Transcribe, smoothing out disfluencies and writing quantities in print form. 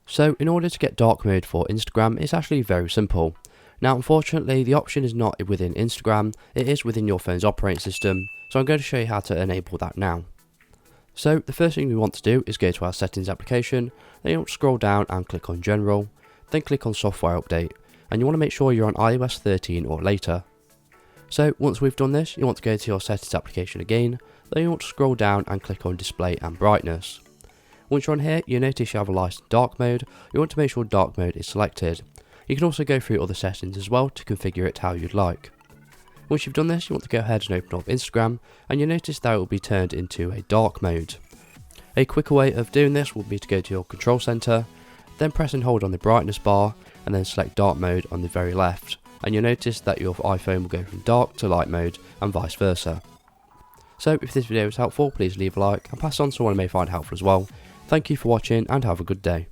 So in order to get dark mode for Instagram, it's actually very simple. Now unfortunately the option is not within Instagram, it is within your phone's operating system, so I'm going to show you how to enable that now. So the first thing we want to do is go to our settings application, then you want to scroll down and click on general, then click on software update, and you want to make sure you're on iOS 13 or later. So once we've done this, you want to go to your settings application again, then you want to scroll down and click on display and brightness. Once you're on here, you notice you have a licensed dark mode. You want to make sure dark mode is selected. You can also go through other settings as well to configure it how you'd like. Once you've done this, you want to go ahead and open up Instagram, and you'll notice that it will be turned into a dark mode. A quicker way of doing this would be to go to your control center, then press and hold on the brightness bar, and then select dark mode on the very left, and you'll notice that your iPhone will go from dark to light mode and vice versa. So if this video was helpful, please leave a like and pass on to someone who may find it helpful as well. Thank you for watching and have a good day.